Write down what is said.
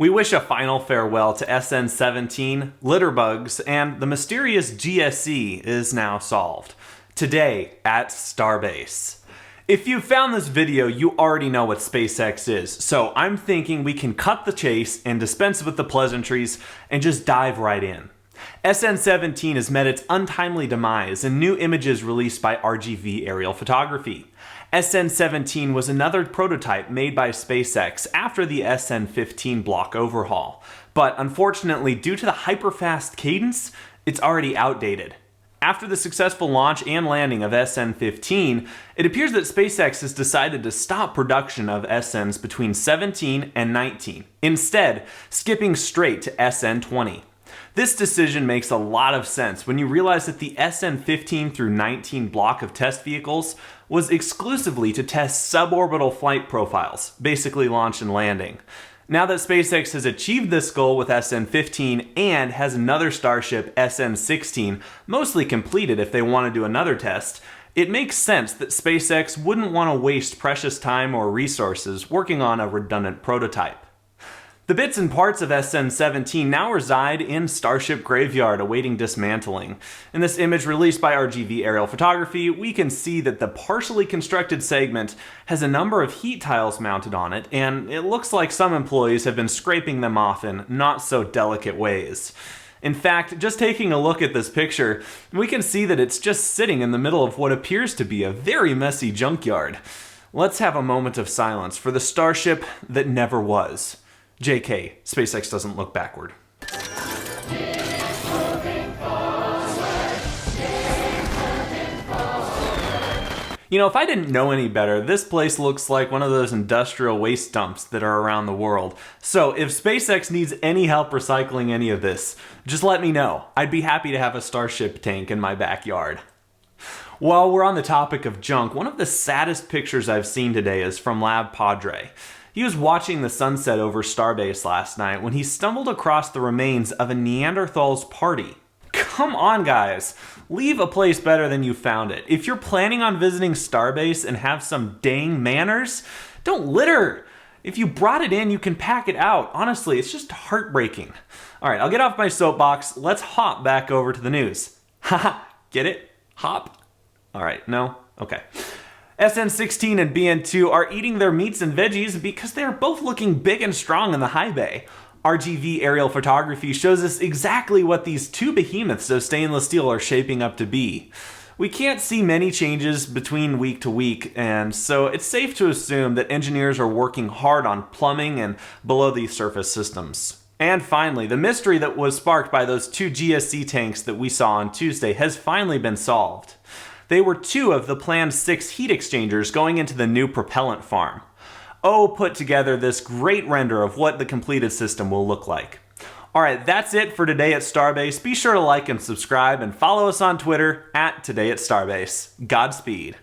We wish a final farewell to SN17, litter bugs, and the mysterious GSE is now solved. Today at Starbase. If you found this video, you already know what SpaceX is, so I'm thinking we can cut the chase and dispense with the pleasantries and just dive right in. SN17 has met its untimely demise in new images released by RGV Aerial Photography. SN17 was another prototype made by SpaceX after the SN15 block overhaul, but unfortunately, due to the hyper-fast cadence, it's already outdated. After the successful launch and landing of SN15, it appears that SpaceX has decided to stop production of SNs between 17 and 19, instead skipping straight to SN20. This decision makes a lot of sense when you realize that the SN15 through 19 block of test vehicles was exclusively to test suborbital flight profiles, basically launch and landing. Now that SpaceX has achieved this goal with SN15 and has another Starship, SN16, mostly completed if they want to do another test, it makes sense that SpaceX wouldn't want to waste precious time or resources working on a redundant prototype. The bits and parts of SN17 now reside in Starship Graveyard awaiting dismantling. In this image released by RGV Aerial Photography, we can see that the partially constructed segment has a number of heat tiles mounted on it, and it looks like some employees have been scraping them off in not so delicate ways. In fact, just taking a look at this picture, we can see that it's just sitting in the middle of what appears to be a very messy junkyard. Let's have a moment of silence for the Starship that never was. JK, SpaceX doesn't look backward. You know, if I didn't know any better, this place looks like one of those industrial waste dumps that are around the world. So if SpaceX needs any help recycling any of this, just let me know. I'd be happy to have a Starship tank in my backyard. While we're on the topic of junk, one of the saddest pictures I've seen today is from Lab Padre. He was watching the sunset over Starbase last night when he stumbled across the remains of a Neanderthal's party. Come on, guys. Leave a place better than you found it. If you're planning on visiting Starbase and have some dang manners, don't litter. If you brought it in, you can pack it out. Honestly, it's just heartbreaking. All right, I'll get off my soapbox. Let's hop back over to the news. Haha, get it? Hop? All right, no? Okay. SN16 and BN2 are eating their meats and veggies because they are both looking big and strong in the high bay. RGV Aerial Photography shows us exactly what these two behemoths of stainless steel are shaping up to be. We can't see many changes between week to week, and so it's safe to assume that engineers are working hard on plumbing and below the surface systems. And finally, the mystery that was sparked by those two GSE tanks that we saw on Tuesday has finally been solved. They were two of the planned 6 heat exchangers going into the new propellant farm. O put together this great render of what the completed system will look like. Alright, that's it for Today at Starbase. Be sure to like and subscribe and follow us on Twitter @TodayAtStarbase. Godspeed.